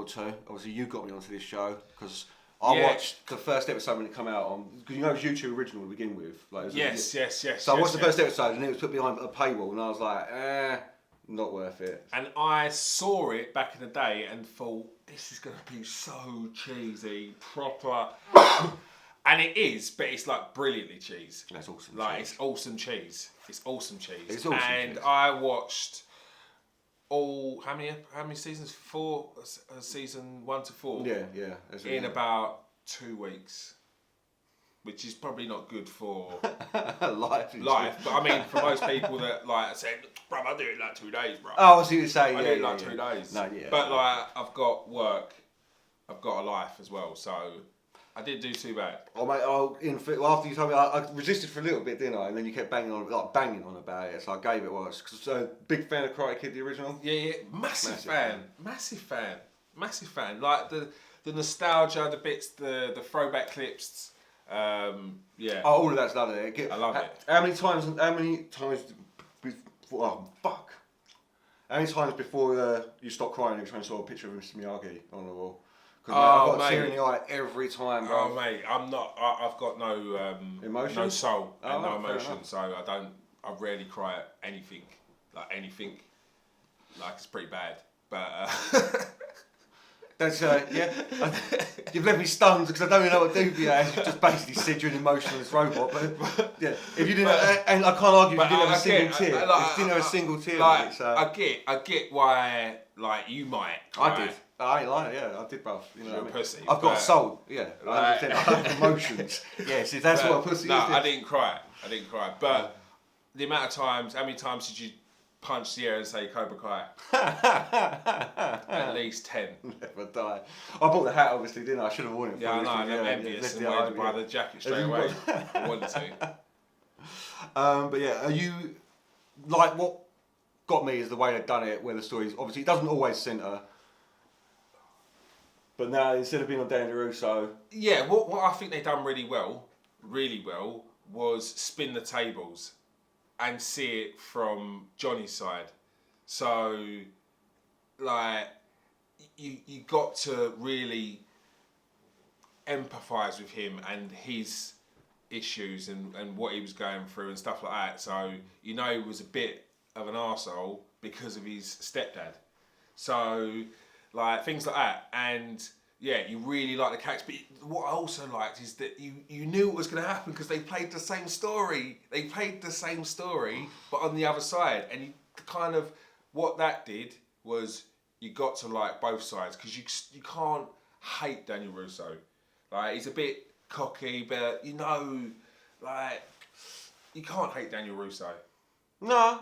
forward to. Obviously, you got me onto this show because I watched the first episode when it came out on, because you know it was YouTube original to begin with. Like, Yes. So I watched the first episode and it was put behind a paywall, and I was like, not worth it. And I saw it back in the day and thought, this is going to be so cheesy, proper. And it is, but it's like brilliantly cheese. That's awesome. Like, it's awesome cheese. It's awesome cheese. It's awesome and cheese. I watched all, how many seasons? 4, season 1 to 4. Yeah. In about 2 weeks. Which is probably not good for life. But I mean, for most people that like say, bro, I do it in like 2 days, bro. Oh, I see what you're saying. I do it in like 2 days. No, yeah. But like, I've got work, I've got a life as well, so I didn't do too bad. Oh mate, after you told me, I resisted for a little bit, didn't I? And then you kept banging on about it, so I gave it a watch. So, big fan of Karate Kid, the original. Yeah, massive fan. Like the nostalgia, the bits, the throwback clips. Yeah. Oh, all of that's lovely. I love it. How many times before? Oh fuck! How many times before you stop crying every time you saw a picture of Mr. Miyagi on the wall? Because I've got a tear in the eye every time, bro. Oh mate, I'm not. I've got no emotion, no soul, and no fair emotion. enough. So I rarely cry at anything. Like it's pretty bad. But that's yeah. You've left me stunned because I don't even know what to do with you. You just basically said you're an emotionless robot. But yeah, if you didn't, and I can't argue if you didn't have a single tear. If you didn't have a single tear, like, mate, so. I get why like you might. I did. I ain't lying. Yeah, I did both. You know, You're a pussy. I've got a soul. Yeah, I have emotions. Yes, if that's what a pussy is. No, I didn't cry. But the amount of times, how many times did you punch the air and say Cobra Kai? At least 10. Never die. I bought the hat, obviously, didn't I? I should have worn it. Yeah, I know. I'm envious and wanted to buy the jacket straight away. I wanted to. But yeah, are you like what got me is the way they've done it, where the story's obviously it doesn't always centre. But now instead of being on Danny Russo, yeah, what I think they done really well, was spin the tables and see it from Johnny's side. So, like, you got to really empathise with him and his issues and what he was going through and stuff like that. So, you know, he was a bit of an arsehole because of his stepdad. So, like, things like that. And yeah, you really like the characters. But what I also liked is that you knew what was going to happen because they played the same story. But on the other side. And you kind of, what that did was you got to like both sides because you can't hate Daniel Russo. Like, he's a bit cocky, but you know, like, you can't hate Daniel Russo. No.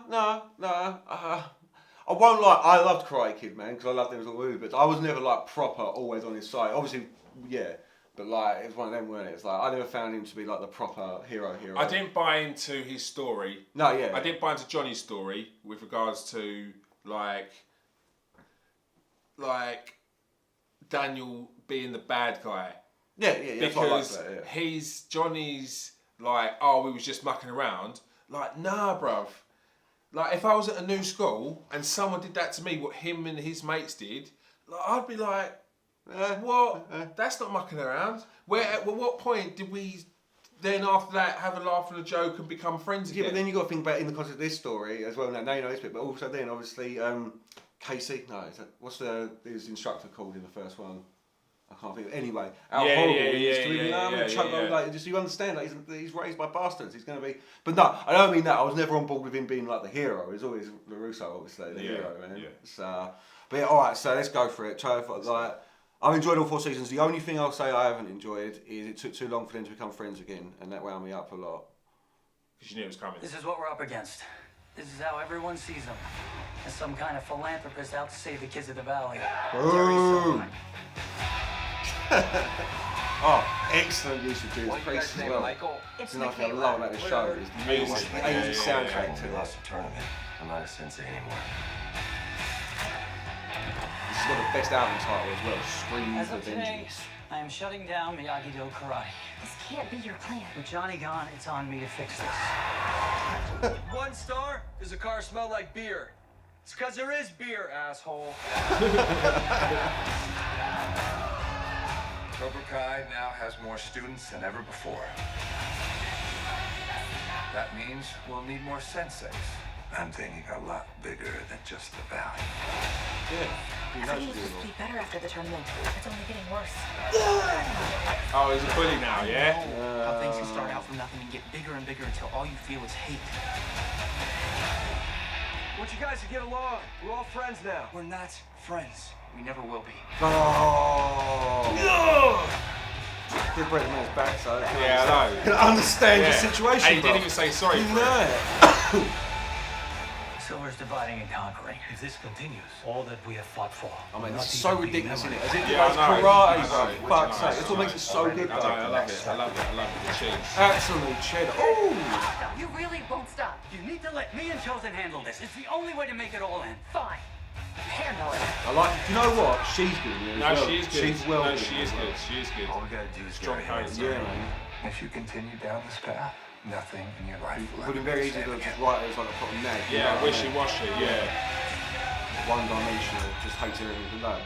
I won't lie, I loved Karate Kid, man, because I loved him as a movie, but I was never like proper, always on his side. Obviously, yeah, but like, it was one of them, weren't it? It's like, I never found him to be like the proper hero. I didn't buy into his story. No, yeah. I didn't buy into Johnny's story with regards to like Daniel being the bad guy. Yeah. Because yeah. Johnny's like, oh, we was just mucking around. Like, nah, bruv. Like, if I was at a new school and someone did that to me, what him and his mates did, like, I'd be like, what? That's not mucking around. At what point did we then after that have a laugh and a joke and become friends again? Yeah, but then you got to think about it in the context of this story as well. Now you know this bit, but also then obviously Casey. No, what's his instructor called in the first one? I can't think of it. Anyway, how horrible he is to him. Like, just you understand, like, he's raised by bastards. He's going to be. But no, I don't mean that. I was never on board with him being like the hero. He's always LaRusso, obviously, the hero, man. Yeah. So, but yeah, all right. So let's go for it. Like, I've enjoyed all 4 seasons. The only thing I'll say I haven't enjoyed is it took too long for them to become friends again, and that wound me up a lot. Because you knew it was coming. This is what we're up against. This is how everyone sees him. As some kind of philanthropist out to save the kids of the valley. Boom. Oh, excellent use of Judas Priest as well. Michael? It's another thing I love about the show is the music, the 80s soundtrack to We it. lost a tournament. I'm not a sensei anymore. This has got the best album title as well, Screams As of of today, Vengeance. I am shutting down Miyagi-Do Karate. This can't be your plan. With Johnny gone, it's on me to fix this. 1 star? Does the car smell like beer? It's because there is beer, asshole. Side now has more students than ever before. That means we'll need more senseis. I'm thinking a lot bigger than just the valley. Yeah. I think it'll just be better after the tournament. It's only getting worse. Oh, he's a bully now, yeah? How things can start out from nothing and get bigger and bigger until all you feel is hate. I want you guys to get along. We're all friends now. We're not friends. We never will be. Oh. Did break the man's back, so Yeah, I know. can understand the situation. And he didn't even say sorry for it. Silver's dividing and conquering. If this continues, all that we have fought for. I mean, it's so ridiculous, isn't it? As if Yeah, it's I know. karate, I know. for fuck's sake. It's what makes it so good, I know, though. I love it. I love it. I love it. The cheese. Absolute cheddar. Oh! You really won't stop. You need to let me and Chosen handle this. It's the only way to make it all end. Fine. Handle it. I like. You know what? She's good. Yeah, No, as well. she is good. She's well. No, good she as is well. good. She is good. All we gotta do is Strong get our hands hands. Yeah, on it. man. If you continue down this path, nothing in your life It will would ever be very be easy the to same just again. write it as like a proper nag. you know Yeah, what I mean? wishy-washy, yeah. One dimensional, just hates everything below.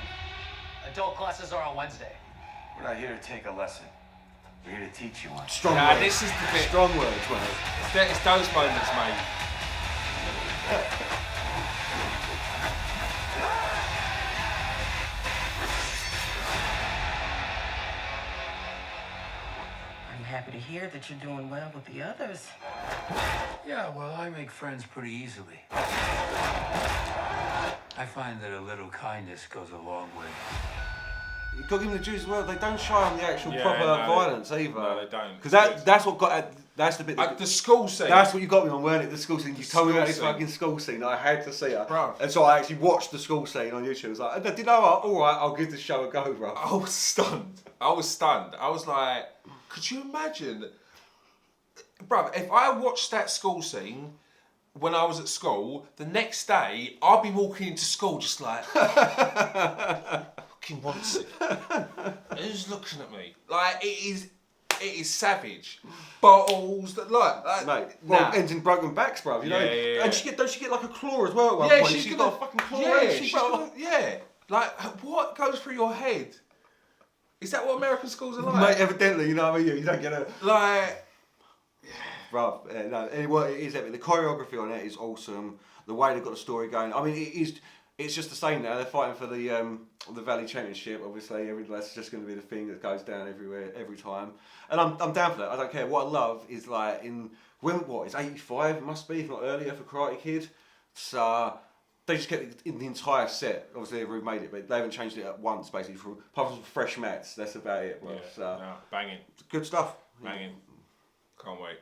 Adult classes are on Wednesday. We're not here to take a lesson. We're here to teach you one. Strong Nah, words. this is the bit. Strong words, mate. It's those moments, mate. I'm happy to hear that you're doing well with the others. Yeah, well, I make friends pretty easily. I find that a little kindness goes a long way. You've got to give them the Jews as well. They don't show them the actual Yeah, proper no, violence either. no, they don't. Because that's what got. That's the bit. That, The school scene. that's what you got me on, weren't it? The school scene. You told me school about this scene. fucking school scene. I had to see it. Bruv. And so I actually watched the school scene on YouTube. I was like, did you know what? All right, I'll give this show a go, bro. I was stunned. I was like, could you imagine? Bruv, if I watched that school scene when I was at school, the next day I'd be walking into school just like, fucking wants it. Who's looking at me? Like, it is savage. Bottles, like Mate, well, nah. ends in broken backs, bro. You know, Yeah. and don't she get like a claw as well at one Yeah, point? she's got a fucking claw. Yeah, ain't she, she's bro? gonna, yeah. Like, what goes through your head? Is that what American schools are like? Mate, evidently, you know what I mean. You don't get a. Like, Bruv, no, anyway, it is epic. The choreography on it is awesome. The way they've got the story going. I mean, it's just the same now. They're fighting for the Valley Championship. Obviously, that's just going to be the thing that goes down everywhere, every time. And I'm down for that. I don't care. What I love is like it's 85. It must be, if not earlier, for Karate Kid. So they just kept in the entire set. Obviously, they've remade it, but they haven't changed it at once. Basically, apart from some fresh mats. That's about it. Bro. yeah, So no, banging, good stuff. banging. Can't wait.